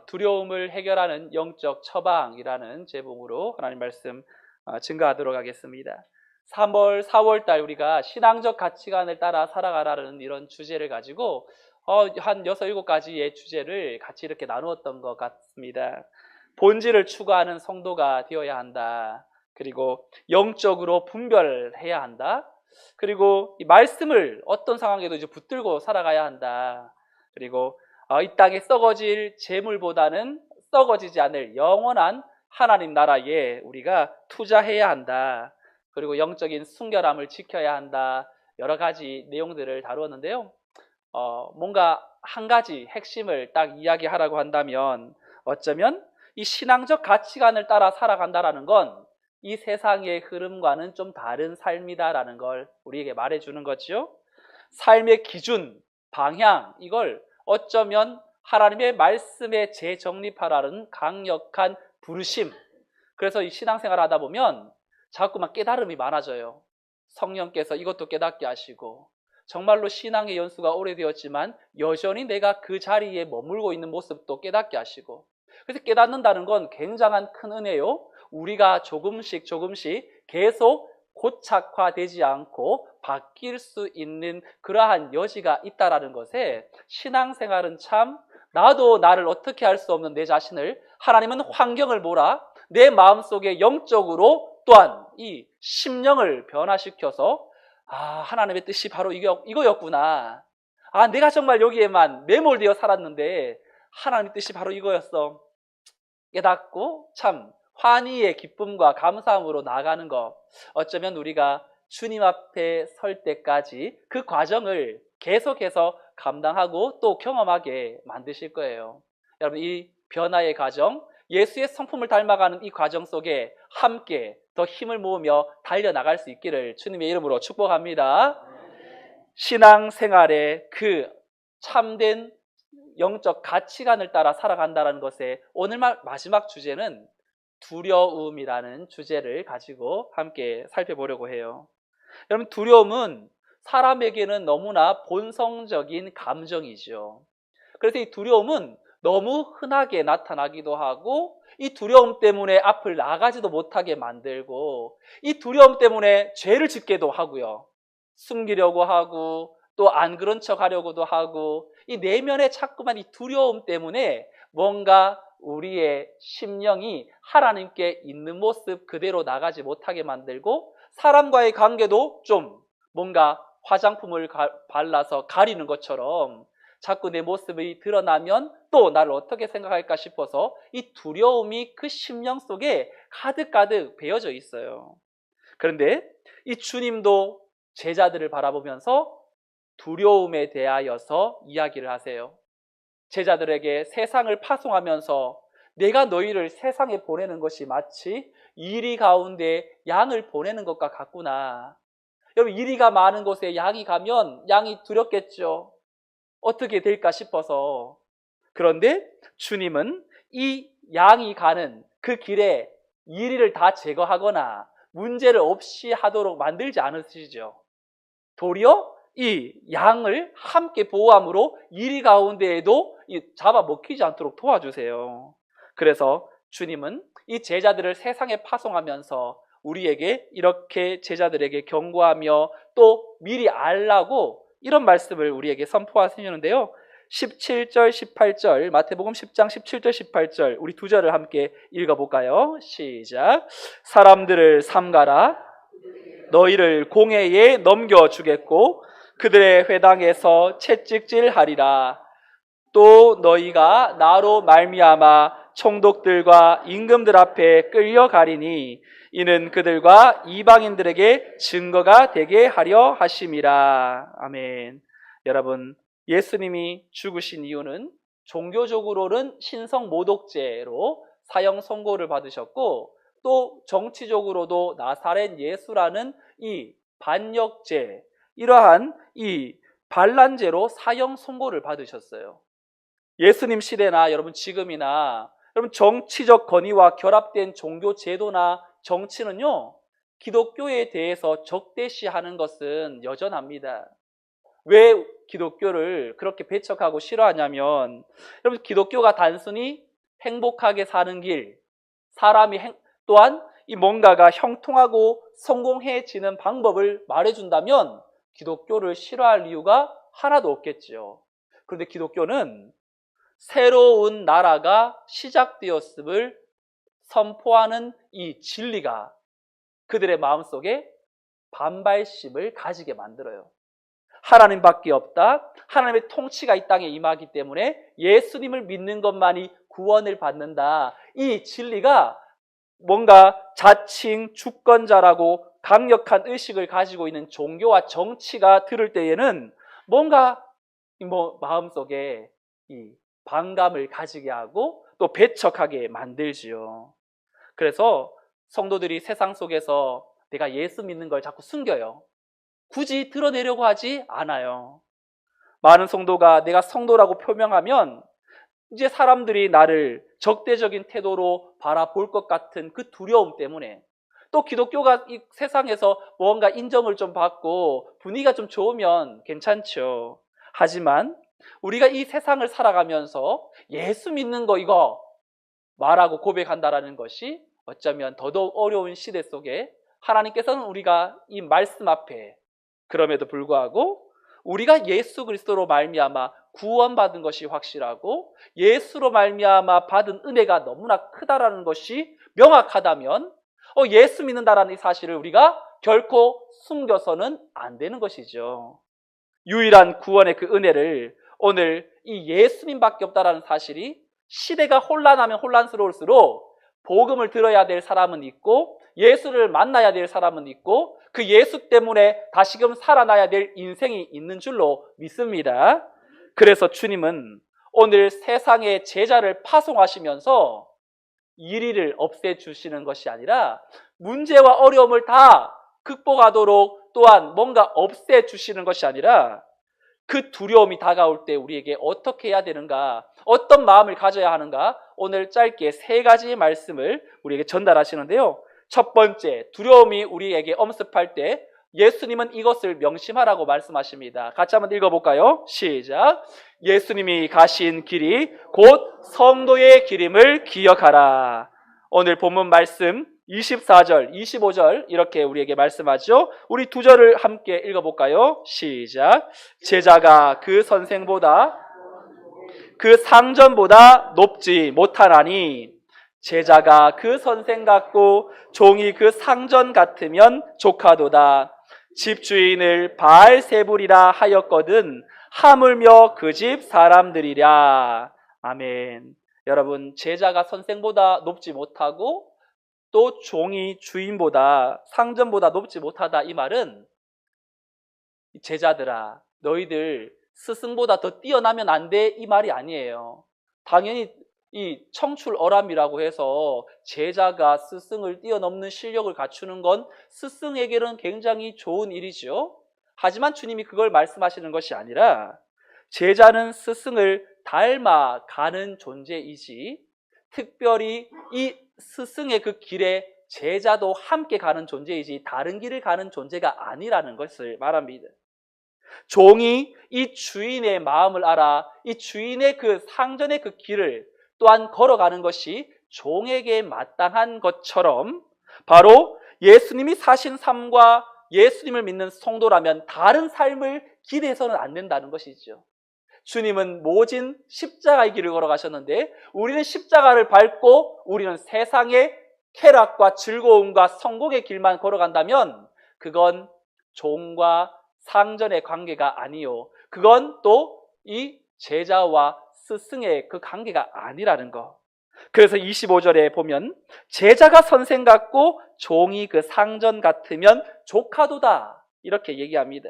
두려움을 해결하는 영적 처방이라는 제목으로 하나님 말씀 증거하도록 하겠습니다. 3월, 4월 달 우리가 신앙적 가치관을 따라 살아가라는 이런 주제를 가지고 한 6, 7가지의 주제를 같이 이렇게 나누었던 것 같습니다. 본질을 추구하는 성도가 되어야 한다. 그리고 영적으로 분별해야 한다. 그리고 이 말씀을 어떤 상황에도 이제 붙들고 살아가야 한다. 그리고 이 땅에 썩어질 재물보다는 썩어지지 않을 영원한 하나님 나라에 우리가 투자해야 한다. 그리고 영적인 순결함을 지켜야 한다. 여러 가지 내용들을 다루었는데요. 뭔가 한 가지 핵심을 딱 이야기하라고 한다면 어쩌면 이 신앙적 가치관을 따라 살아간다라는 건 이 세상의 흐름과는 좀 다른 삶이다라는 걸 우리에게 말해주는 거죠. 삶의 기준, 방향, 이걸 어쩌면 하나님의 말씀에 재정립하라는 강력한 부르심. 그래서 이 신앙생활을 하다 보면 자꾸만 깨달음이 많아져요. 성령께서 이것도 깨닫게 하시고, 정말로 신앙의 연수가 오래되었지만 여전히 내가 그 자리에 머물고 있는 모습도 깨닫게 하시고, 그래서 깨닫는다는 건 굉장한 큰 은혜요. 우리가 조금씩 계속 고착화되지 않고 바뀔 수 있는 그러한 여지가 있다라는 것에 신앙생활은 참 나도 나를 어떻게 할 수 없는 내 자신을 하나님은 환경을 몰아 내 마음속에 영적으로 또한 이 심령을 변화시켜서 하나님의 뜻이 바로 이거였구나. 내가 정말 여기에만 매몰되어 살았는데 하나님의 뜻이 바로 이거였어. 깨닫고 참 환희의 기쁨과 감사함으로 나아가는 것. 어쩌면 우리가 주님 앞에 설 때까지 그 과정을 계속해서 감당하고 또 경험하게 만드실 거예요. 여러분, 이 변화의 과정, 예수의 성품을 닮아가는 이 과정 속에 함께 더 힘을 모으며 달려나갈 수 있기를 주님의 이름으로 축복합니다. 신앙생활의 그 참된 영적 가치관을 따라 살아간다는 것에 오늘 마지막 주제는 두려움이라는 주제를 가지고 함께 살펴보려고 해요. 여러분, 두려움은 사람에게는 너무나 본성적인 감정이죠. 그래서 이 두려움은 너무 흔하게 나타나기도 하고, 이 두려움 때문에 앞을 나가지도 못하게 만들고, 이 두려움 때문에 죄를 짓게도 하고요. 숨기려고 하고, 또 안 그런 척 하려고도 하고, 이 내면에 자꾸만 이 두려움 때문에 뭔가 우리의 심령이 하나님께 있는 모습 그대로 나가지 못하게 만들고, 사람과의 관계도 좀 뭔가 화장품을 발라서 가리는 것처럼 자꾸 내 모습이 드러나면 또 나를 어떻게 생각할까 싶어서 이 두려움이 그 심령 속에 가득가득 배어져 있어요. 그런데 이 주님도 제자들을 바라보면서 두려움에 대하여서 이야기를 하세요. 제자들에게 세상을 파송하면서 내가 너희를 세상에 보내는 것이 마치 이리 가운데 양을 보내는 것과 같구나. 여러분, 이리가 많은 곳에 양이 가면 양이 두렵겠죠. 어떻게 될까 싶어서. 그런데 주님은 이 양이 가는 그 길에 이리를 다 제거하거나 문제를 없이 하도록 만들지 않으시죠. 도리어 이 양을 함께 보호함으로 이리 가운데에도 잡아먹히지 않도록 도와주세요. 그래서 주님은 이 제자들을 세상에 파송하면서 우리에게 이렇게 제자들에게 경고하며 또 미리 알라고 이런 말씀을 우리에게 선포하시는데요. 17절, 18절, 마태복음 10장 17절, 18절 우리 두 절을 함께 읽어볼까요? 시작. 사람들을 삼가라. 너희를 공회에 넘겨주겠고 그들의 회당에서 채찍질하리라. 또 너희가 나로 말미암아 총독들과 임금들 앞에 끌려가리니 이는 그들과 이방인들에게 증거가 되게 하려 하심이라. 아멘. 여러분, 예수님이 죽으신 이유는 종교적으로는 신성 모독죄로 사형 선고를 받으셨고, 또 정치적으로도 나사렛 예수라는 이 반역죄, 이러한 이 반란죄로 사형 선고를 받으셨어요. 예수님 시대나 여러분 지금이나 여러분 정치적 권위와 결합된 종교 제도나 정치는요, 기독교에 대해서 적대시하는 것은 여전합니다. 왜 기독교를 그렇게 배척하고 싫어하냐면, 여러분, 기독교가 단순히 행복하게 사는 길, 사람이 또한 이 뭔가가 형통하고 성공해지는 방법을 말해준다면 기독교를 싫어할 이유가 하나도 없겠지요. 그런데 기독교는 새로운 나라가 시작되었음을 선포하는 이 진리가 그들의 마음속에 반발심을 가지게 만들어요. 하나님밖에 없다. 하나님의 통치가 이 땅에 임하기 때문에 예수님을 믿는 것만이 구원을 받는다. 이 진리가 뭔가 자칭 주권자라고 강력한 의식을 가지고 있는 종교와 정치가 들을 때에는 뭔가 마음속에 이 반감을 가지게 하고 또 배척하게 만들지요. 그래서 성도들이 세상 속에서 내가 예수 믿는 걸 자꾸 숨겨요. 굳이 드러내려고 하지 않아요. 많은 성도가 내가 성도라고 표명하면 이제 사람들이 나를 적대적인 태도로 바라볼 것 같은 그 두려움 때문에, 또 기독교가 이 세상에서 뭔가 인정을 좀 받고 분위기가 좀 좋으면 괜찮죠. 하지만 우리가 이 세상을 살아가면서 예수 믿는 거 이거 말하고 고백한다라는 것이 어쩌면 더더욱 어려운 시대 속에 하나님께서는 우리가 이 말씀 앞에 그럼에도 불구하고 우리가 예수 그리스도로 말미암아 구원받은 것이 확실하고 예수로 말미암아 받은 은혜가 너무나 크다라는 것이 명확하다면 예수 믿는다라는 이 사실을 우리가 결코 숨겨서는 안 되는 것이죠. 유일한 구원의 그 은혜를 오늘 이 예수님밖에 없다라는 사실이 시대가 혼란하면 혼란스러울수록 복음을 들어야 될 사람은 있고 예수를 만나야 될 사람은 있고 그 예수 때문에 다시금 살아나야 될 인생이 있는 줄로 믿습니다. 그래서 주님은 오늘 세상의 제자를 파송하시면서 이리를 없애주시는 것이 아니라 문제와 어려움을 다 극복하도록 또한 뭔가 없애주시는 것이 아니라 그 두려움이 다가올 때 우리에게 어떻게 해야 되는가, 어떤 마음을 가져야 하는가, 오늘 짧게 3가지 말씀을 우리에게 전달하시는데요. 첫 번째, 두려움이 우리에게 엄습할 때 예수님은 이것을 명심하라고 말씀하십니다. 같이 한번 읽어볼까요? 시작. 예수님이 가신 길이 곧 성도의 길임을 기억하라. 오늘 본문 말씀 24절, 25절 이렇게 우리에게 말씀하죠. 우리 2절을 함께 읽어볼까요? 시작. 제자가 그 선생보다 그 상전보다 높지 못하나니 제자가 그 선생 같고 종이 그 상전 같으면 조카도다. 집주인을 바알세불이라 하였거든 하물며 그 집 사람들이랴. 아멘. 여러분, 제자가 선생보다 높지 못하고 또 종이 주인보다 상전보다 높지 못하다, 이 말은 제자들아 너희들 스승보다 더 뛰어나면 안 돼, 이 말이 아니에요. 당연히 이 청출어람이라고 해서 제자가 스승을 뛰어넘는 실력을 갖추는 건 스승에게는 굉장히 좋은 일이죠. 하지만 주님이 그걸 말씀하시는 것이 아니라 제자는 스승을 닮아가는 존재이지 특별히 이 스승의 그 길에 제자도 함께 가는 존재이지 다른 길을 가는 존재가 아니라는 것을 말합니다. 종이 이 주인의 마음을 알아 이 주인의 그 상전의 그 길을 또한 걸어가는 것이 종에게 마땅한 것처럼 바로 예수님이 사신 삶과 예수님을 믿는 성도라면 다른 삶을 기대해서는 안 된다는 것이죠. 주님은 모진 십자가의 길을 걸어가셨는데 우리는 십자가를 밟고 우리는 세상의 쾌락과 즐거움과 성공의 길만 걸어간다면 그건 종과 상전의 관계가 아니요, 그건 또 이 제자와 스승의 그 관계가 아니라는 거. 그래서 25절에 보면 제자가 선생 같고 종이 그 상전 같으면 조카도다 이렇게 얘기합니다.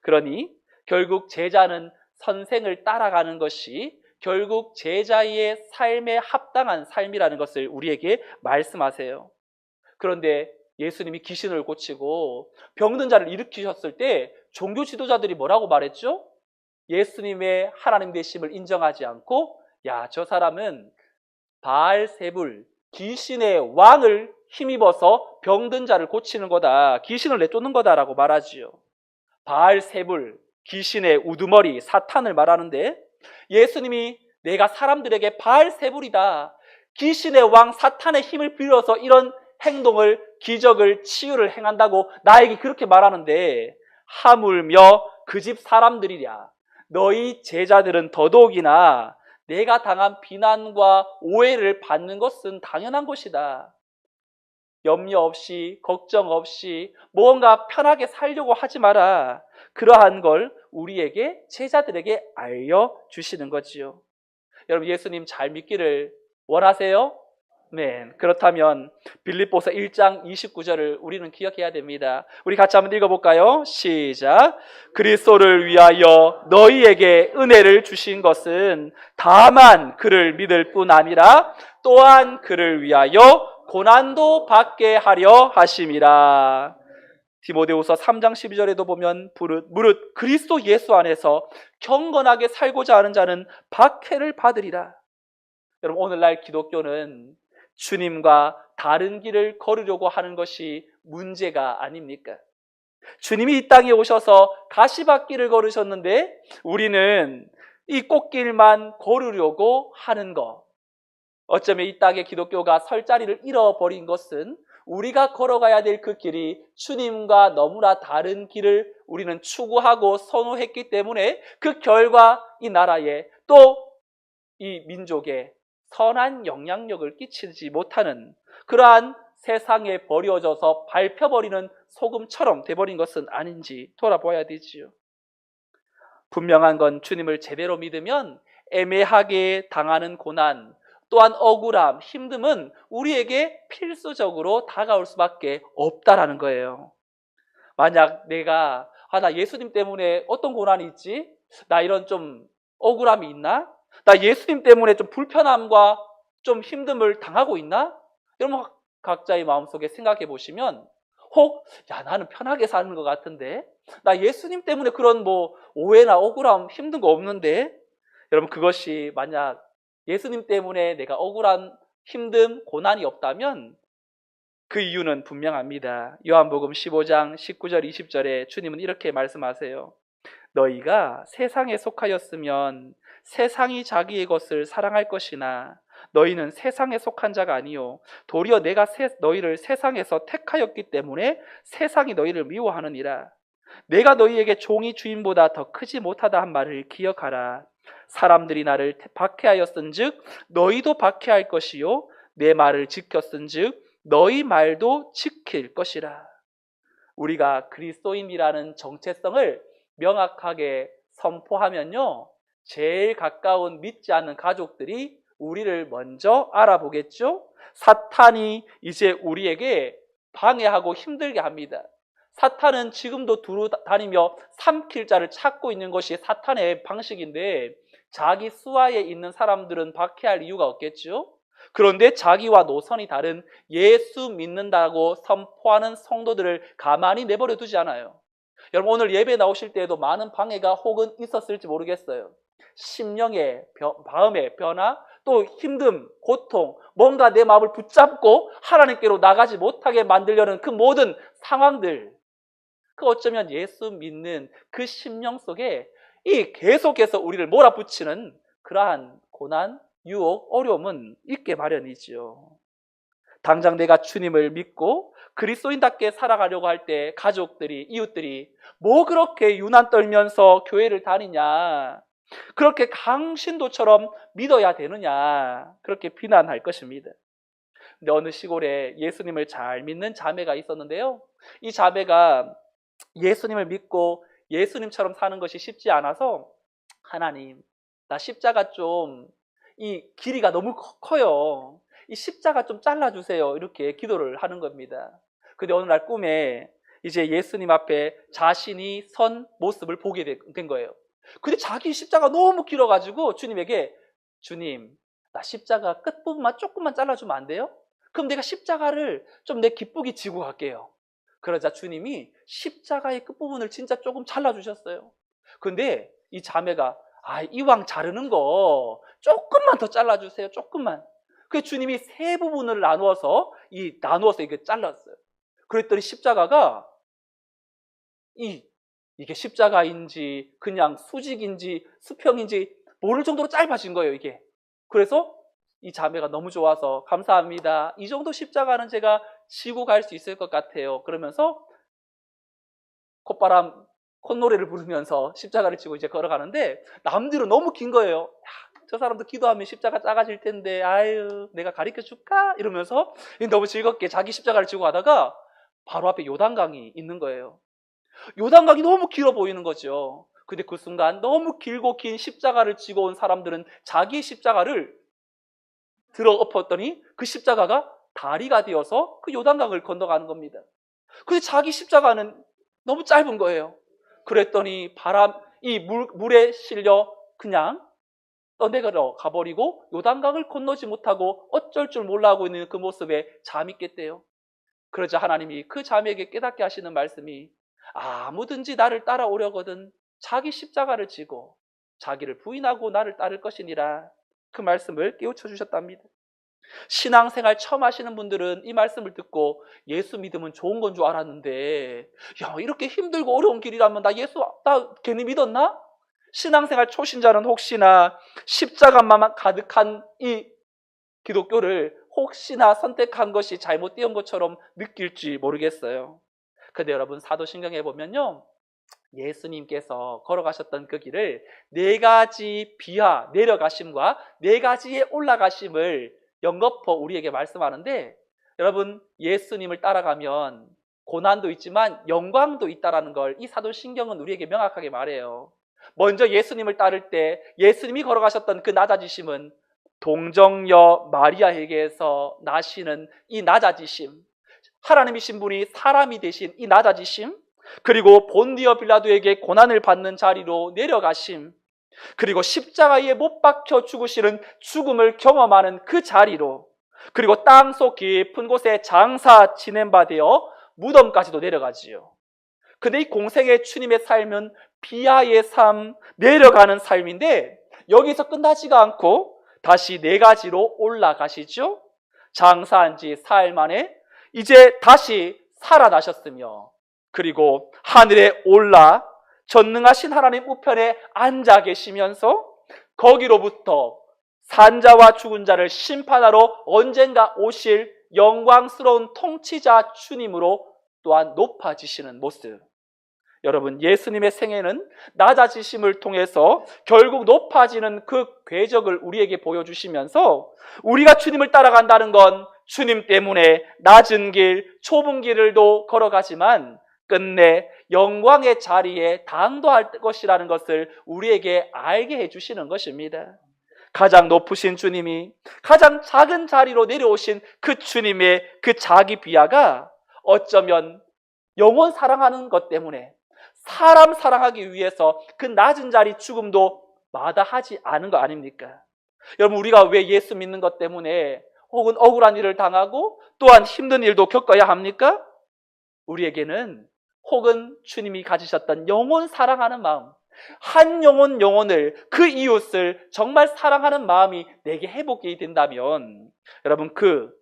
그러니 결국 제자는 선생을 따라가는 것이 결국 제자의 삶에 합당한 삶이라는 것을 우리에게 말씀하세요. 그런데 예수님이 귀신을 고치고 병든 자를 일으키셨을 때 종교 지도자들이 뭐라고 말했죠? 예수님의 하나님 되심을 인정하지 않고 야, 저 사람은 바알세불 귀신의 왕을 힘입어서 병든 자를 고치는 거다, 귀신을 내쫓는 거다라고 말하지요. 바알세불, 귀신의 우두머리 사탄을 말하는데, 예수님이 내가 사람들에게 바알세불이다, 귀신의 왕 사탄의 힘을 빌어서 이런 행동을, 기적을, 치유를 행한다고 나에게 그렇게 말하는데, 하물며 그 집 사람들이랴 너희 제자들은 더더욱이나 내가 당한 비난과 오해를 받는 것은 당연한 것이다. 염려 없이, 걱정 없이 무언가 편하게 살려고 하지 마라. 그러한 걸 우리에게, 제자들에게 알려주시는 거지요. 여러분, 예수님 잘 믿기를 원하세요? 네. 그렇다면 빌립보서 1장 29절을 우리는 기억해야 됩니다. 우리 같이 한번 읽어볼까요? 시작. 그리스도를 위하여 너희에게 은혜를 주신 것은 다만 그를 믿을 뿐 아니라 또한 그를 위하여 고난도 받게 하려 하심이라. 디모데후서 3장 12절에도 보면 무릇 그리스도 예수 안에서 경건하게 살고자 하는 자는 박해를 받으리라. 여러분, 오늘날 기독교는 주님과 다른 길을 걸으려고 하는 것이 문제가 아닙니까? 주님이 이 땅에 오셔서 가시밭길을 걸으셨는데 우리는 이 꽃길만 걸으려고 하는 것. 어쩌면 이 땅에 기독교가 설 자리를 잃어버린 것은 우리가 걸어가야 될 그 길이 주님과 너무나 다른 길을 우리는 추구하고 선호했기 때문에 그 결과 이 나라에 또 이 민족에 선한 영향력을 끼치지 못하는 그러한 세상에 버려져서 밟혀버리는 소금처럼 돼버린 것은 아닌지 돌아봐야 되지요. 분명한 건 주님을 제대로 믿으면 애매하게 당하는 고난, 또한 억울함, 힘듦은 우리에게 필수적으로 다가올 수밖에 없다라는 거예요. 만약 내가 나 예수님 때문에 어떤 고난이 있지? 나 이런 좀 억울함이 있나? 나 예수님 때문에 좀 불편함과 좀 힘듦을 당하고 있나? 여러분, 각자의 마음속에 생각해 보시면 혹 나는 편하게 사는 것 같은데 나 예수님 때문에 그런 뭐 오해나 억울함, 힘든 거 없는데, 여러분, 그것이 만약 예수님 때문에 내가 억울한 힘듦, 고난이 없다면 그 이유는 분명합니다. 요한복음 15장 19절 20절에 주님은 이렇게 말씀하세요. 너희가 세상에 속하였으면 세상이 자기의 것을 사랑할 것이나 너희는 세상에 속한 자가 아니요 도리어 내가 너희를 세상에서 택하였기 때문에 세상이 너희를 미워하느니라. 내가 너희에게 종이 주인보다 더 크지 못하다 한 말을 기억하라. 사람들이 나를 박해하였은즉 너희도 박해할 것이요 내 말을 지켰은즉 너희 말도 지킬 것이라. 우리가 그리스도인이라는 정체성을 명확하게 선포하면요, 제일 가까운 믿지 않는 가족들이 우리를 먼저 알아보겠죠. 사탄이 이제 우리에게 방해하고 힘들게 합니다. 사탄은 지금도 두루 다니며 삼킬 자를 찾고 있는 것이 사탄의 방식인데, 자기 수하에 있는 사람들은 박해할 이유가 없겠죠. 그런데 자기와 노선이 다른 예수 믿는다고 선포하는 성도들을 가만히 내버려 두지 않아요. 여러분, 오늘 예배 나오실 때에도 많은 방해가 혹은 있었을지 모르겠어요. 심령의 마음의 변화, 또 힘듦, 고통, 뭔가 내 마음을 붙잡고 하나님께로 나가지 못하게 만들려는 그 모든 상황들, 그 어쩌면 예수 믿는 그 심령 속에 이 계속해서 우리를 몰아붙이는 그러한 고난, 유혹, 어려움은 있게 마련이지요. 당장 내가 주님을 믿고 그리스도인답게 살아가려고 할 때 가족들이, 이웃들이 뭐 그렇게 유난 떨면서 교회를 다니냐, 그렇게 강신도처럼 믿어야 되느냐, 그렇게 비난할 것입니다. 근데 어느 시골에 예수님을 잘 믿는 자매가 있었는데요, 이 자매가 예수님을 믿고 예수님처럼 사는 것이 쉽지 않아서 하나님, 나 십자가 좀 이 길이가 너무 커요. 이 십자가 좀 잘라주세요. 이렇게 기도를 하는 겁니다. 근데 어느 날 꿈에 이제 예수님 앞에 자신이 선 모습을 보게 된 거예요. 근데 자기 십자가 너무 길어가지고 주님에게, 주님, 나 십자가 끝부분만 조금만 잘라주면 안 돼요? 그럼 내가 십자가를 좀 내 기쁘게 지고 갈게요. 그러자 주님이 십자가의 끝부분을 진짜 조금 잘라주셨어요. 근데 이 자매가 이왕 자르는 거 조금만 더 잘라주세요. 조금만. 그 주님이 세 부분을 나누어서 이게 잘랐어요. 그랬더니 십자가가 이 이게 십자가인지 그냥 수직인지 수평인지 모를 정도로 짧아진 거예요, 이게. 그래서 이 자매가 너무 좋아서 감사합니다. 이 정도 십자가는 제가 지고 갈 수 있을 것 같아요. 그러면서 콧노래를 부르면서 십자가를 지고 이제 걸어가는데 남들은 너무 긴 거예요. 야, 저 사람도 기도하면 십자가 작아질 텐데 아유 내가 가르쳐 줄까? 이러면서 너무 즐겁게 자기 십자가를 지고 가다가 바로 앞에 요단강이 있는 거예요. 요단강이 너무 길어 보이는 거죠. 근데 그 순간 너무 길고 긴 십자가를 지고 온 사람들은 자기 십자가를 들어 엎었더니 그 십자가가 다리가 되어서 그 요단강을 건너가는 겁니다. 근데 자기 십자가는 너무 짧은 거예요. 그랬더니 이 물에 실려 그냥 떠내려 가버리고 요단강을 건너지 못하고 어쩔 줄 몰라 하고 있는 그 모습에 잠이 깼대요. 그러자 하나님이 그 자매에게 깨닫게 하시는 말씀이 아무든지 나를 따라오려거든 자기 십자가를 지고 자기를 부인하고 나를 따를 것이니라. 그 말씀을 깨우쳐 주셨답니다. 신앙생활 처음 하시는 분들은 이 말씀을 듣고 예수 믿으면 좋은 건 줄 알았는데 야 이렇게 힘들고 어려운 길이라면 나 괜히 믿었나? 신앙생활 초신자는 혹시나 십자가만 가득한 이 기독교를 혹시나 선택한 것이 잘못된 것처럼 느낄지 모르겠어요. 근데 여러분 사도신경에 보면요 예수님께서 걸어가셨던 그 길을 4가지 비하 내려가심과 4가지의 올라가심을 연거푸 우리에게 말씀하는데 여러분 예수님을 따라가면 고난도 있지만 영광도 있다는 걸 이 사도신경은 우리에게 명확하게 말해요. 먼저 예수님을 따를 때 예수님이 걸어가셨던 그 낮아지심은 동정녀 마리아에게서 나시는 이 낮아지심, 하나님이신 분이 사람이 되신 이 낮아지심, 그리고 본디어 빌라도에게 고난을 받는 자리로 내려가심, 그리고 십자가에 못 박혀 죽으시는 죽음을 경험하는 그 자리로, 그리고 땅속 깊은 곳에 장사 지낸 바 되어 무덤까지도 내려가지요. 근데 이 공생의 주님의 삶은 비하의 삶, 내려가는 삶인데 여기서 끝나지가 않고 다시 4가지로 올라가시죠. 장사한 지 사흘 만에 이제 다시 살아나셨으며 그리고 하늘에 올라 전능하신 하나님 우편에 앉아 계시면서 거기로부터 산자와 죽은 자를 심판하러 언젠가 오실 영광스러운 통치자 주님으로 또한 높아지시는 모습. 여러분 예수님의 생애는 낮아지심을 통해서 결국 높아지는 그 궤적을 우리에게 보여주시면서 우리가 주님을 따라간다는 건 주님 때문에 낮은 길, 좁은 길을도 걸어가지만 끝내 영광의 자리에 당도할 것이라는 것을 우리에게 알게 해주시는 것입니다. 가장 높으신 주님이 가장 작은 자리로 내려오신 그 주님의 그 자기 비하가 어쩌면 영원 사랑하는 것 때문에 사람 사랑하기 위해서 그 낮은 자리 죽음도 마다하지 않은 거 아닙니까? 여러분 우리가 왜 예수 믿는 것 때문에 혹은 억울한 일을 당하고 또한 힘든 일도 겪어야 합니까? 우리에게는 혹은 주님이 가지셨던 영원 사랑하는 마음, 한 영혼을 그 이웃을 정말 사랑하는 마음이 내게 회복이 된다면 여러분 그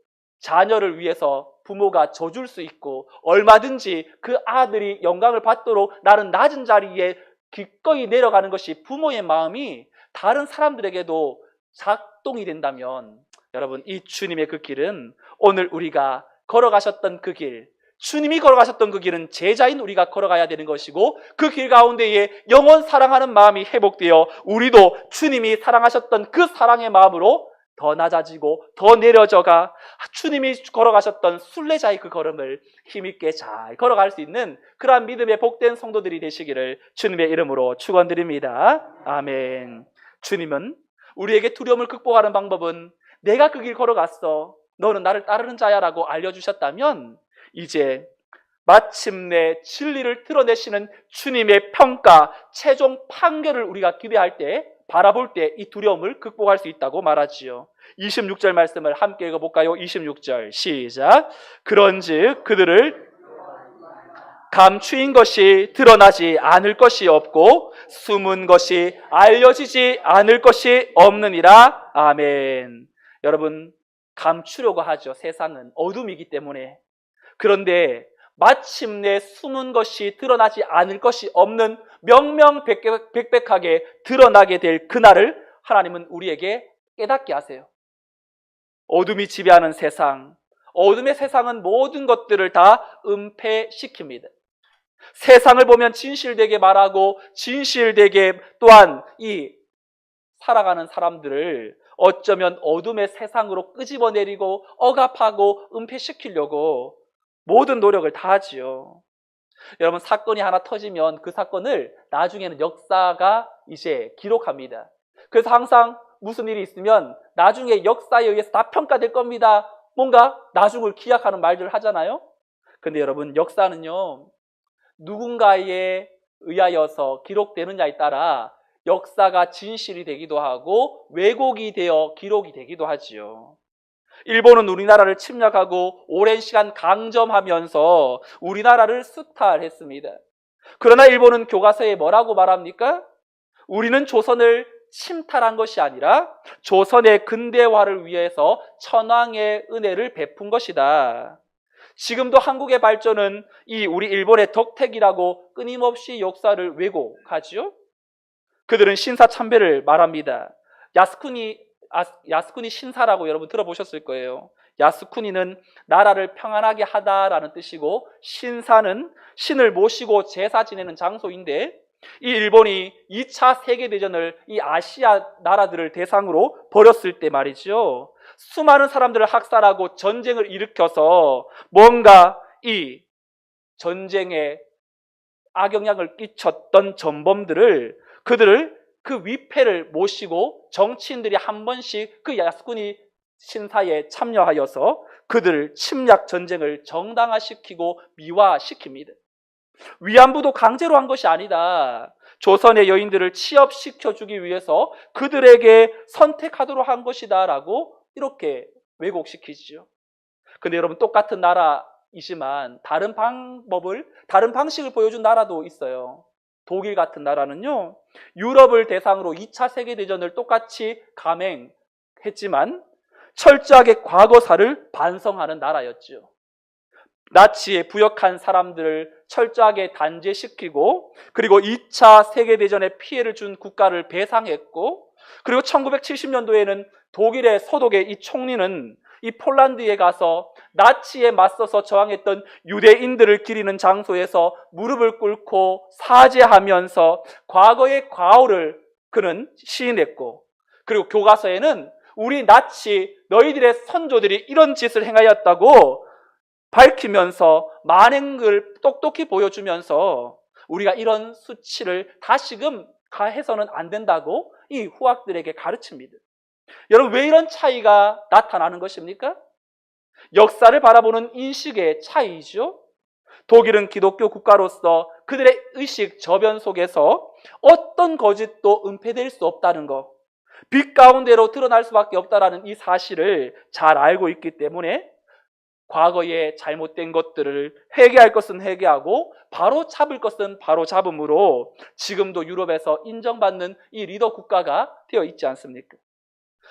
자녀를 위해서 부모가 져줄 수 있고 얼마든지 그 아들이 영광을 받도록 나는 낮은 자리에 기꺼이 내려가는 것이 부모의 마음이 다른 사람들에게도 작동이 된다면 여러분 이 주님의 그 길은 오늘 우리가 걸어가셨던 그 길, 주님이 걸어가셨던 그 길은 제자인 우리가 걸어가야 되는 것이고 그 길 가운데에 영원 사랑하는 마음이 회복되어 우리도 주님이 사랑하셨던 그 사랑의 마음으로 더 낮아지고 더 내려져가 주님이 걸어가셨던 순례자의 그 걸음을 힘있게 잘 걸어갈 수 있는 그러한 믿음의 복된 성도들이 되시기를 주님의 이름으로 축원드립니다. 아멘. 주님은 우리에게 두려움을 극복하는 방법은 내가 그 길 걸어갔어, 너는 나를 따르는 자야 라고 알려주셨다면 이제 마침내 진리를 드러내시는 주님의 평가, 최종 판결을 우리가 기대할 때 바라볼 때 이 두려움을 극복할 수 있다고 말하지요. 26절 말씀을 함께 읽어볼까요? 26절 시작. 그런즉 그들을 감추인 것이 드러나지 않을 것이 없고 숨은 것이 알려지지 않을 것이 없느니라. 아멘. 여러분 감추려고 하죠. 세상은 어둠이기 때문에. 그런데 마침내 숨은 것이 드러나지 않을 것이 없는 명명백백하게 드러나게 될 그날을 하나님은 우리에게 깨닫게 하세요. 어둠이 지배하는 세상, 어둠의 세상은 모든 것들을 다 은폐시킵니다. 세상을 보면 진실되게 말하고 진실되게 또한 이 살아가는 사람들을 어쩌면 어둠의 세상으로 끄집어내리고 억압하고 은폐시키려고 모든 노력을 다하지요. 여러분, 사건이 하나 터지면 그 사건을 나중에는 역사가 이제 기록합니다. 그래서 항상 무슨 일이 있으면 나중에 역사에 의해서 다 평가될 겁니다. 뭔가 나중을 기약하는 말들을 하잖아요. 근데 여러분, 역사는요, 누군가에 의하여서 기록되느냐에 따라 역사가 진실이 되기도 하고 왜곡이 되어 기록이 되기도 하지요. 일본은 우리나라를 침략하고 오랜 시간 강점하면서 우리나라를 수탈했습니다. 그러나 일본은 교과서에 뭐라고 말합니까? 우리는 조선을 침탈한 것이 아니라 조선의 근대화를 위해서 천황의 은혜를 베푼 것이다. 지금도 한국의 발전은 이 우리 일본의 덕택이라고 끊임없이 역사를 왜곡하지요. 그들은 신사참배를 말합니다. 야스쿠니 신사라고 여러분 들어보셨을 거예요. 야스쿠니는 나라를 평안하게 하다라는 뜻이고, 신사는 신을 모시고 제사 지내는 장소인데, 이 일본이 2차 세계대전을 이 아시아 나라들을 대상으로 벌였을 때 말이죠, 수많은 사람들을 학살하고 전쟁을 일으켜서 뭔가 이 전쟁에 악영향을 끼쳤던 전범들을, 그들을 그 위패를 모시고 정치인들이 한 번씩 그 야스쿠니 신사에 참여하여서 그들을 침략 전쟁을 정당화시키고 미화시킵니다. 위안부도 강제로 한 것이 아니다. 조선의 여인들을 취업시켜주기 위해서 그들에게 선택하도록 한 것이다 라고 이렇게 왜곡시키죠. 근데 여러분, 똑같은 나라이지만 다른 방식을 보여준 나라도 있어요. 독일 같은 나라는요, 유럽을 대상으로 2차 세계대전을 똑같이 감행했지만 철저하게 과거사를 반성하는 나라였죠. 나치에 부역한 사람들을 철저하게 단죄시키고, 그리고 2차 세계대전에 피해를 준 국가를 배상했고, 그리고 1970년도에는 독일의 서독의 이 총리는 이 폴란드에 가서 나치에 맞서서 저항했던 유대인들을 기리는 장소에서 무릎을 꿇고 사죄하면서 과거의 과오를 그는 시인했고, 그리고 교과서에는 우리 나치 너희들의 선조들이 이런 짓을 행하였다고 밝히면서 만행을 똑똑히 보여주면서 우리가 이런 수치를 다시금 가해서는 안 된다고 이 후학들에게 가르칩니다. 여러분, 왜 이런 차이가 나타나는 것입니까? 역사를 바라보는 인식의 차이죠. 독일은 기독교 국가로서 그들의 의식 저변 속에서 어떤 거짓도 은폐될 수 없다는 것, 빛 가운데로 드러날 수밖에 없다는 이 사실을 잘 알고 있기 때문에 과거에 잘못된 것들을 회개할 것은 회개하고 바로 잡을 것은 바로 잡음으로 지금도 유럽에서 인정받는 이 리더 국가가 되어 있지 않습니까?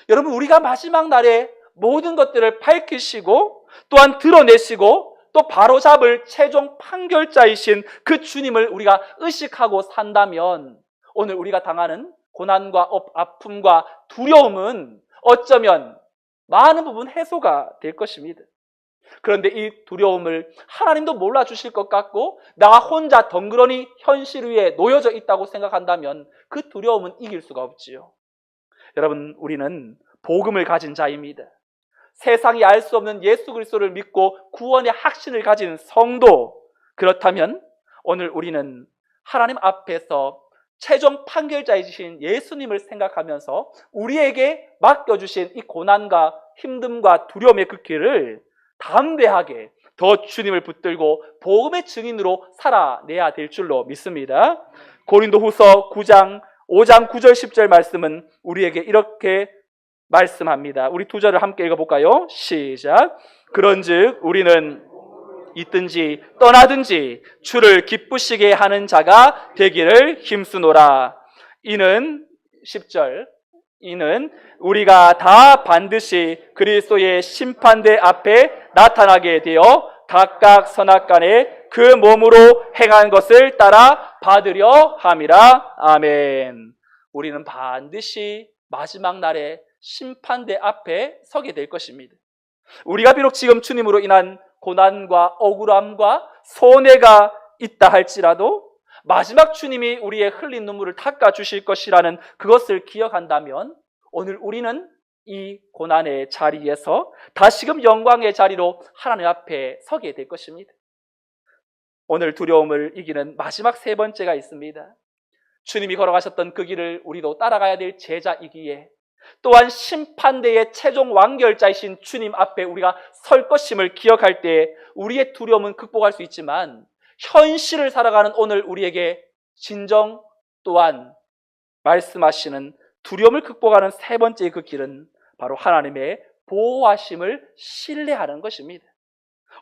여러분, 우리가 마지막 날에 모든 것들을 밝히시고 또한 드러내시고 또 바로잡을 최종 판결자이신 그 주님을 우리가 의식하고 산다면 오늘 우리가 당하는 고난과 아픔과 두려움은 어쩌면 많은 부분 해소가 될 것입니다. 그런데 이 두려움을 하나님도 몰라주실 것 같고 나 혼자 덩그러니 현실 위에 놓여져 있다고 생각한다면 그 두려움은 이길 수가 없지요. 여러분, 우리는 복음을 가진 자입니다. 세상이 알 수 없는 예수 그리스도를 믿고 구원의 확신을 가진 성도, 그렇다면 오늘 우리는 하나님 앞에서 최종 판결자이신 예수님을 생각하면서 우리에게 맡겨주신 이 고난과 힘듦과 두려움의 그 길을 담대하게 더 주님을 붙들고 복음의 증인으로 살아내야 될 줄로 믿습니다. 고린도후서 5장 9절 10절 말씀은 우리에게 이렇게 말씀합니다. 우리 두 절을 함께 읽어볼까요? 시작. 그런즉 우리는 있든지 떠나든지 주를 기쁘시게 하는 자가 되기를 힘쓰노라. 이는 10절, 이는 우리가 다 반드시 그리스도의 심판대 앞에 나타나게 되어 각각 선악간에 그 몸으로 행한 것을 따라 받으려 함이라. 아멘. 우리는 반드시 마지막 날에 심판대 앞에 서게 될 것입니다. 우리가 비록 지금 주님으로 인한 고난과 억울함과 손해가 있다 할지라도 마지막 주님이 우리의 흘린 눈물을 닦아주실 것이라는 그것을 기억한다면 오늘 우리는 이 고난의 자리에서 다시금 영광의 자리로 하나님 앞에 서게 될 것입니다. 오늘 두려움을 이기는 마지막 세 번째가 있습니다. 주님이 걸어가셨던 그 길을 우리도 따라가야 될 제자이기에 또한 심판대의 최종 완결자이신 주님 앞에 우리가 설 것임을 기억할 때 우리의 두려움은 극복할 수 있지만 현실을 살아가는 오늘 우리에게 진정 또한 말씀하시는 두려움을 극복하는 세 번째 그 길은 바로 하나님의 보호하심을 신뢰하는 것입니다.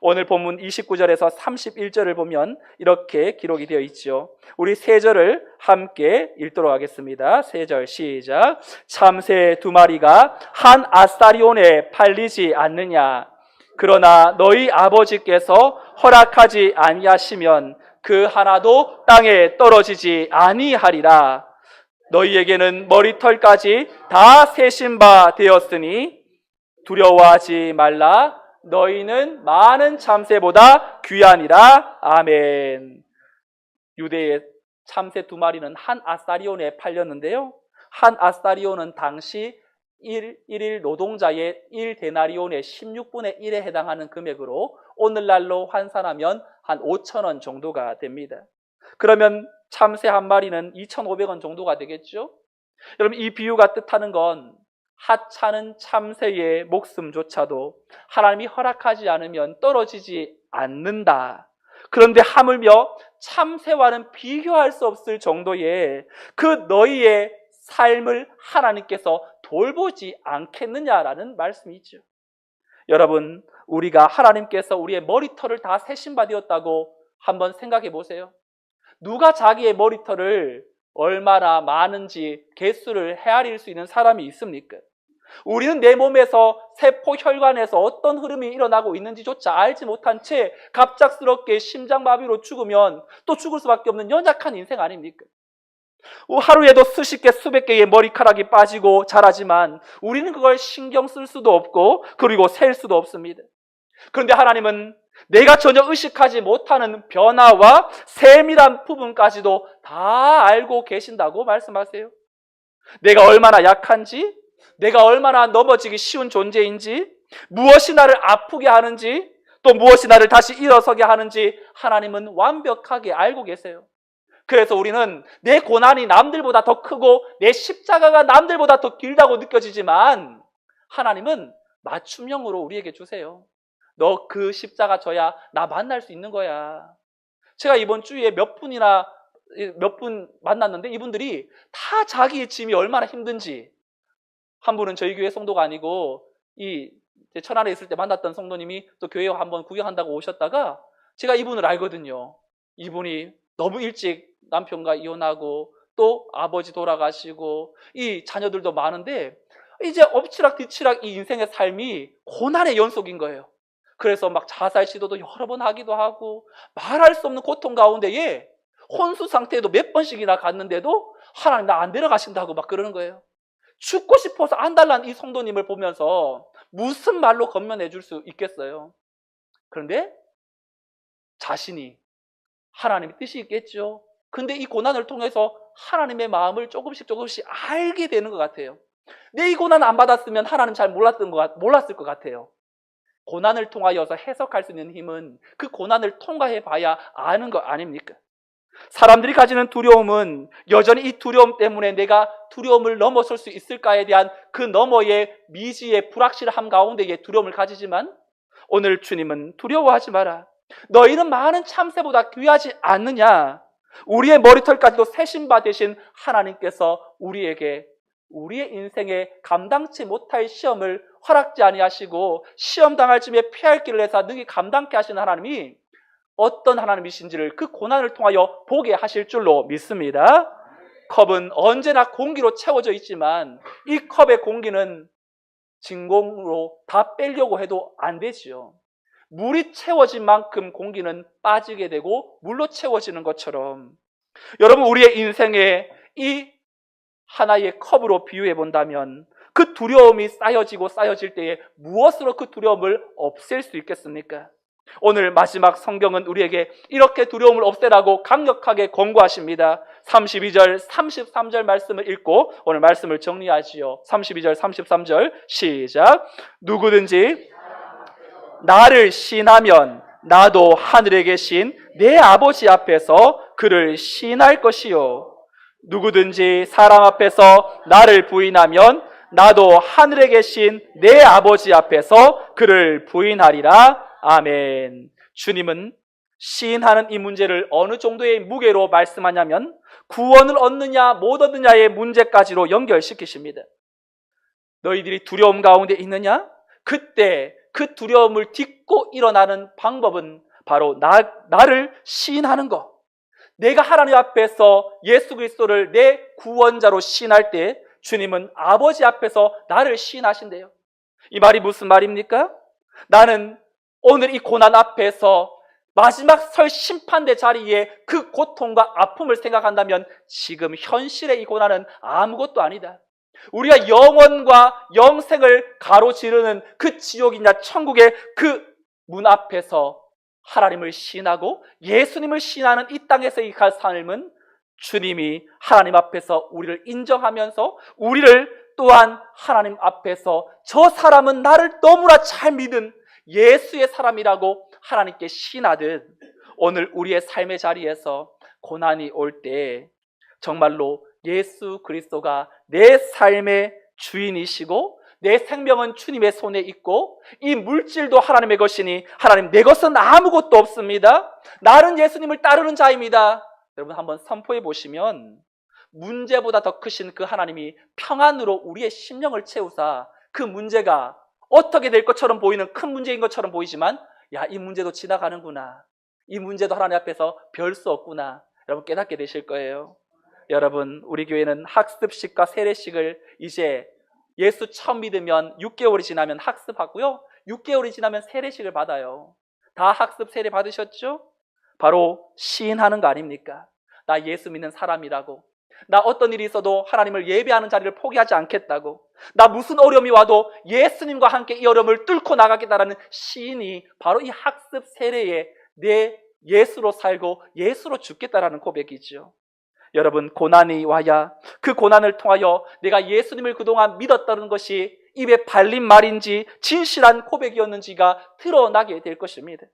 오늘 본문 29절에서 31절을 보면 이렇게 기록이 되어 있죠. 우리 세 절을 함께 읽도록 하겠습니다. 세 절 시작. 참새 두 마리가 한 아사리온에 팔리지 않느냐. 그러나 너희 아버지께서 허락하지 아니하시면 그 하나도 땅에 떨어지지 아니하리라. 너희에게는 머리털까지 다 세신 바 되었으니 두려워하지 말라. 너희는 많은 참새보다 귀하니라. 아멘. 유대의 참새 두 마리는 한 아사리온에 팔렸는데요. 한 아사리온은 당시 1일 노동자의 1데나리온의 16분의 1에 해당하는 금액으로 오늘날로 환산하면 한 5,000원 정도가 됩니다. 그러면 참새 한 마리는 2,500원 정도가 되겠죠? 여러분, 이 비유가 뜻하는 건 하찮은 참새의 목숨조차도 하나님이 허락하지 않으면 떨어지지 않는다. 그런데 하물며 참새와는 비교할 수 없을 정도의 그 너희의 삶을 하나님께서 돌보지 않겠느냐라는 말씀이죠. 여러분, 우리가 하나님께서 우리의 머리털을 다 세신 바 되었다고 한번 생각해 보세요. 누가 자기의 머리털을 얼마나 많은지 개수를 헤아릴 수 있는 사람이 있습니까? 우리는 내 몸에서 세포 혈관에서 어떤 흐름이 일어나고 있는지조차 알지 못한 채 갑작스럽게 심장마비로 죽으면 또 죽을 수밖에 없는 연약한 인생 아닙니까? 하루에도 수십 개, 수백 개의 머리카락이 빠지고 자라지만 우리는 그걸 신경 쓸 수도 없고 그리고 셀 수도 없습니다. 그런데 하나님은 내가 전혀 의식하지 못하는 변화와 세밀한 부분까지도 다 알고 계신다고 말씀하세요. 내가 얼마나 약한지, 내가 얼마나 넘어지기 쉬운 존재인지, 무엇이 나를 아프게 하는지, 또 무엇이 나를 다시 일어서게 하는지 하나님은 완벽하게 알고 계세요. 그래서 우리는 내 고난이 남들보다 더 크고 내 십자가가 남들보다 더 길다고 느껴지지만 하나님은 맞춤형으로 우리에게 주세요. 너 그 십자가 져야 나 만날 수 있는 거야. 제가 이번 주에 몇 분 만났는데 이분들이 다 자기의 짐이 얼마나 힘든지, 한 분은 저희 교회 성도가 아니고 천안에 있을 때 만났던 성도님이 또 교회 한번 구경한다고 오셨다가 제가 이분을 알거든요. 이분이 너무 일찍 남편과 이혼하고 또 아버지 돌아가시고 이 자녀들도 많은데 이제 엎치락 뒤치락 이 인생의 삶이 고난의 연속인 거예요. 그래서 막 자살 시도도 여러 번 하기도 하고 말할 수 없는 고통 가운데에 혼수 상태에도 몇 번씩이나 갔는데도 하나님 나 안 데려가신다고 막 그러는 거예요. 죽고 싶어서 안달난 이 성도님을 보면서 무슨 말로 건면해 줄 수 있겠어요? 그런데 자신이 하나님의 뜻이 있겠죠. 근데 이 고난을 통해서 하나님의 마음을 조금씩 알게 되는 것 같아요. 내 이 고난 안 받았으면 하나님 잘 몰랐을 것 같아요. 고난을 통하여서 해석할 수 있는 힘은 그 고난을 통과해 봐야 아는 거 아닙니까? 사람들이 가지는 두려움은 여전히 이 두려움 때문에 내가 두려움을 넘어설 수 있을까에 대한 그 너머의 미지의 불확실함 가운데에 두려움을 가지지만 오늘 주님은 두려워하지 마라. 너희는 많은 참새보다 귀하지 않느냐. 우리의 머리털까지도 세신 바 되신 하나님께서 우리에게 우리의 인생에 감당치 못할 시험을 허락지 아니하시고 시험 당할 즈음에 피할 길을 내사 능히 감당케 하시는 하나님이 어떤 하나님이신지를 그 고난을 통하여 보게 하실 줄로 믿습니다. 컵은 언제나 공기로 채워져 있지만 이 컵의 공기는 진공으로 다 빼려고 해도 안 되지요. 물이 채워진 만큼 공기는 빠지게 되고 물로 채워지는 것처럼 여러분 우리의 인생에 이 하나의 컵으로 비유해 본다면 그 두려움이 쌓여질 때에 무엇으로 그 두려움을 없앨 수 있겠습니까? 오늘 마지막 성경은 우리에게 이렇게 두려움을 없애라고 강력하게 권고하십니다. 32절, 33절 말씀을 읽고 오늘 말씀을 정리하지요. 32절, 33절 시작. 누구든지 나를 시인하면 나도 하늘에 계신 내 아버지 앞에서 그를 시인할 것이요. 누구든지 사람 앞에서 나를 부인하면 나도 하늘에 계신 내 아버지 앞에서 그를 부인하리라. 아멘. 주님은 시인하는 이 문제를 어느 정도의 무게로 말씀하냐면 구원을 얻느냐 못 얻느냐의 문제까지로 연결시키십니다. 너희들이 두려움 가운데 있느냐? 그때 그 두려움을 딛고 일어나는 방법은 바로 나를 시인하는 것. 내가 하나님 앞에서 예수 그리스도를 내 구원자로 시인할 때 주님은 아버지 앞에서 나를 시인하신대요. 이 말이 무슨 말입니까? 나는 오늘 이 고난 앞에서 마지막 설 심판대 자리에 그 고통과 아픔을 생각한다면 지금 현실의 이 고난은 아무것도 아니다. 우리가 영원과 영생을 가로지르는 그 지옥이냐 천국의 그 문 앞에서 하나님을 시인하고 예수님을 시인하는 이 땅에서의 그 삶은 주님이 하나님 앞에서 우리를 인정하면서 우리를 또한 하나님 앞에서 저 사람은 나를 너무나 잘 믿은 예수의 사람이라고 하나님께 시인하듯 오늘 우리의 삶의 자리에서 고난이 올 때 정말로 예수 그리스도가 내 삶의 주인이시고 내 생명은 주님의 손에 있고 이 물질도 하나님의 것이니 하나님 내 것은 아무것도 없습니다. 나는 예수님을 따르는 자입니다. 여러분 한번 선포해 보시면 문제보다 더 크신 그 하나님이 평안으로 우리의 심령을 채우사 그 문제가 어떻게 될 것처럼 보이는 큰 문제인 것처럼 보이지만 야, 이 문제도 지나가는구나. 이 문제도 하나님 앞에서 별 수 없구나. 여러분 깨닫게 되실 거예요. 여러분 우리 교회는 학습식과 세례식을 이제 예수 처음 믿으면 6개월이 지나면 학습하고요. 6개월이 지나면 세례식을 받아요. 다 학습 세례 받으셨죠? 바로 시인하는 거 아닙니까? 나 예수 믿는 사람이라고. 나 어떤 일이 있어도 하나님을 예배하는 자리를 포기하지 않겠다고. 나 무슨 어려움이 와도 예수님과 함께 이 어려움을 뚫고 나가겠다라는 시인이 바로 이 학습 세례에 내 예수로 살고 예수로 죽겠다라는 고백이죠. 여러분 고난이 와야 그 고난을 통하여 내가 예수님을 그동안 믿었다는 것이 입에 발린 말인지 진실한 고백이었는지가 드러나게 될 것입니다.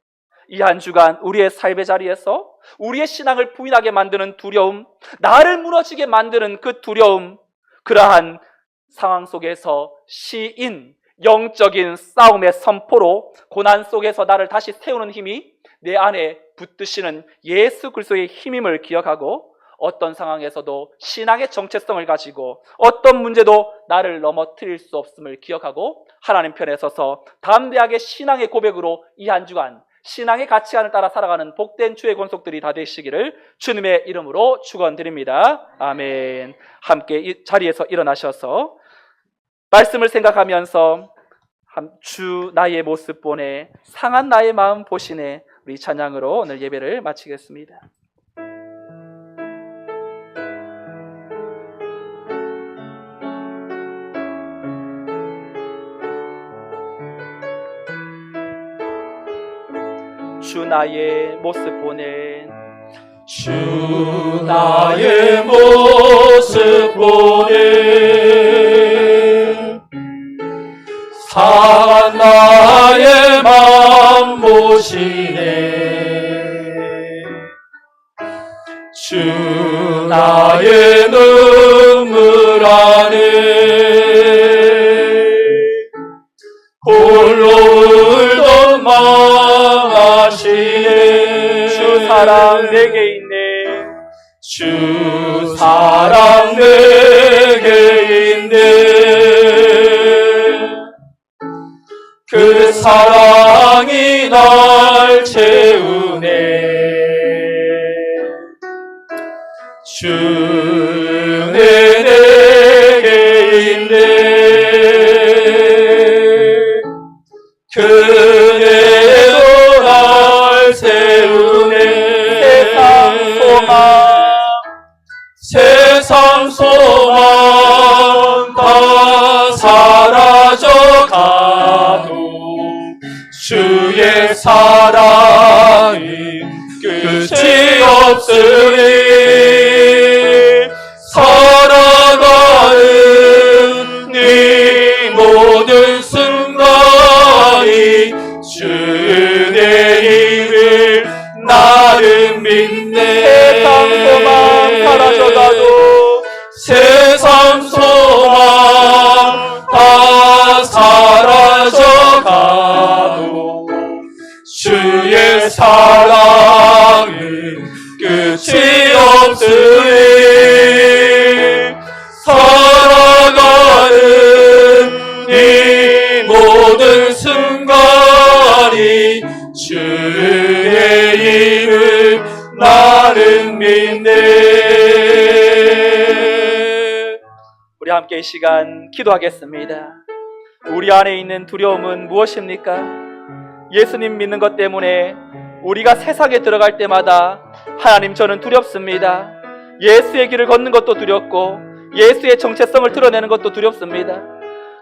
이 한 주간 우리의 삶의 자리에서 우리의 신앙을 부인하게 만드는 두려움, 나를 무너지게 만드는 그 두려움, 그러한 상황 속에서 시인, 영적인 싸움의 선포로 고난 속에서 나를 다시 세우는 힘이 내 안에 붙드시는 예수 그리스도의 힘임을 기억하고 어떤 상황에서도 신앙의 정체성을 가지고 어떤 문제도 나를 넘어뜨릴 수 없음을 기억하고 하나님 편에 서서 담대하게 신앙의 고백으로 이 한 주간 신앙의 가치관을 따라 살아가는 복된 주의 권속들이 다 되시기를 주님의 이름으로 축원드립니다. 아멘. 함께 이 자리에서 일어나셔서 말씀을 생각하면서 주 나의 모습 보내 상한 나의 마음 보시네 우리 찬양으로 오늘 예배를 마치겠습니다. 주 나의 모습 보내 주 나의 모습 보내 상한 나의 맘 보시네 주 나의 눈물 안에 홀로 울던 마음 아시네 주 사랑 내게 있네 주 사랑 내게 있네 그 사랑이 날 채우네 주 은혜 내게 있네 그 은혜로 사랑이 끝이 없으니 살아가는 이 모든 순간이 주의 힘을 나는 믿네. 세상 소망 사라져가도 세상 소망 다 사라져가도 주의 사랑은 끝이 없으니 살아가는 이 모든 순간이 주의 힘을 나는 믿네. 우리 함께 이 시간 기도하겠습니다. 우리 안에 있는 두려움은 무엇입니까? 예수님 믿는 것 때문에 우리가 세상에 들어갈 때마다 하나님 저는 두렵습니다. 예수의 길을 걷는 것도 두렵고 예수의 정체성을 드러내는 것도 두렵습니다.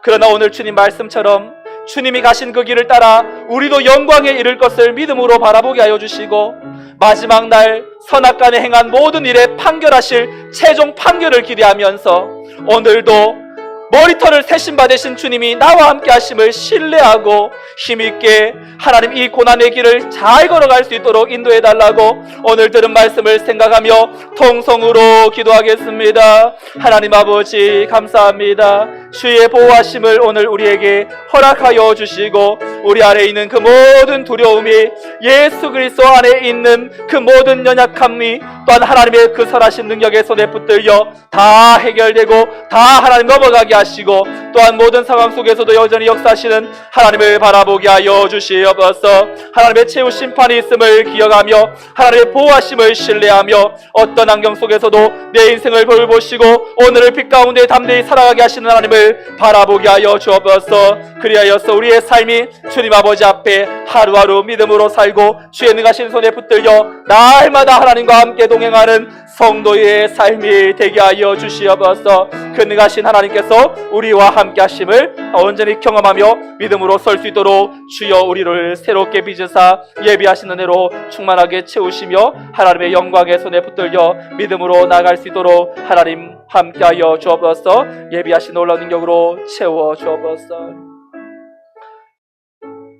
그러나 오늘 주님 말씀처럼 주님이 가신 그 길을 따라 우리도 영광에 이를 것을 믿음으로 바라보게 하여 주시고 마지막 날 선악간에 행한 모든 일에 판결하실 최종 판결을 기대하면서 오늘도 머리털을 세신 받으신 주님이 나와 함께 하심을 신뢰하고 힘있게 하나님 이 고난의 길을 잘 걸어갈 수 있도록 인도해 달라고 오늘 들은 말씀을 생각하며 통성으로 기도하겠습니다. 하나님 아버지 감사합니다. 주의 보호하심을 오늘 우리에게 허락하여 주시고 우리 안에 있는 그 모든 두려움이 예수 그리스도 안에 있는 그 모든 연약함이 또한 하나님의 그 선하신 능력의 손에 붙들려 다 해결되고 다 하나님 넘어가게 하시고 또한 모든 상황 속에서도 여전히 역사하시는 하나님을 바라보게 하여 주시옵소서. 하나님의 최후 심판이 있음을 기억하며 하나님의 보호하심을 신뢰하며 어떤 환경 속에서도 내 인생을 돌보시고 오늘을 빛 가운데 담대히 살아가게 하시는 하나님을 바라보게 하여 주옵소서. 그리하여서 우리의 삶이 주님 아버지 앞에 하루하루 믿음으로 살고 주의 능하신 손에 붙들려 날마다 하나님과 함께 동행하는 성도의 삶이 되게 하여 주시옵소서. 그 능하신 하나님께서 우리와 함께 하심을 온전히 경험하며 믿음으로 설 수 있도록 주여 우리를 새롭게 빚으사 예비하신 은혜로 충만하게 채우시며 하나님의 영광의 손에 붙들려 믿음으로 나아갈 수 있도록 하나님 함께 하여 주옵소서. 예비하신 놀라운 능력으로 채워 주옵소서.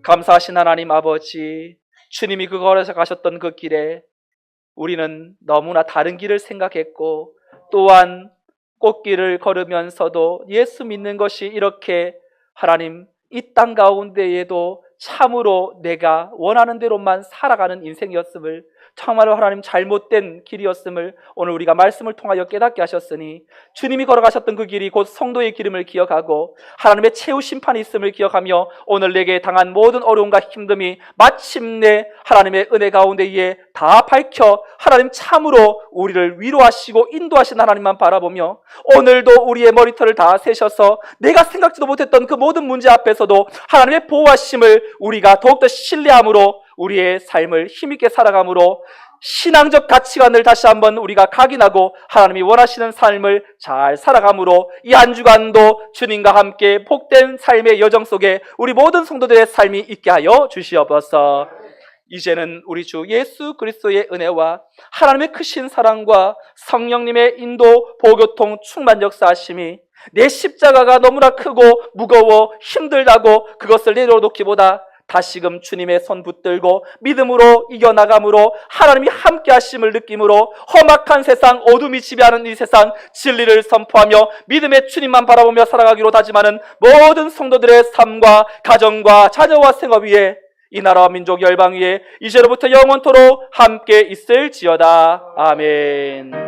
감사하신 하나님 아버지, 주님이 그 걸어서 가셨던 그 길에 우리는 너무나 다른 길을 생각했고 또한 꽃길을 걸으면서도 예수 믿는 것이 이렇게 하나님 이 땅 가운데에도 참으로 내가 원하는 대로만 살아가는 인생이었음을 정말로 하나님 잘못된 길이었음을 오늘 우리가 말씀을 통하여 깨닫게 하셨으니 주님이 걸어가셨던 그 길이 곧 성도의 기름을 기억하고 하나님의 최후 심판이 있음을 기억하며 오늘 내게 당한 모든 어려움과 힘듦이 마침내 하나님의 은혜 가운데에 다 밝혀 하나님 참으로 우리를 위로하시고 인도하신 하나님만 바라보며 오늘도 우리의 머리털을 다 세셔서 내가 생각지도 못했던 그 모든 문제 앞에서도 하나님의 보호하심을 우리가 더욱더 신뢰함으로 우리의 삶을 힘있게 살아감으로 신앙적 가치관을 다시 한번 우리가 각인하고 하나님이 원하시는 삶을 잘 살아감으로 이 한 주간도 주님과 함께 복된 삶의 여정 속에 우리 모든 성도들의 삶이 있게 하여 주시옵소서. 이제는 우리 주 예수 그리스도의 은혜와 하나님의 크신 사랑과 성령님의 인도 보교통 충만 역사하심이 내 십자가가 너무나 크고 무거워 힘들다고 그것을 내려놓기보다 다시금 주님의 손 붙들고 믿음으로 이겨나감으로 하나님이 함께 하심을 느낌으로 험악한 세상, 어둠이 지배하는 이 세상 진리를 선포하며 믿음의 주님만 바라보며 살아가기로 다짐하는 모든 성도들의 삶과 가정과 자녀와 생업 위에 이 나라와 민족 열방 위에 이제로부터 영원토록 함께 있을지어다. 아멘.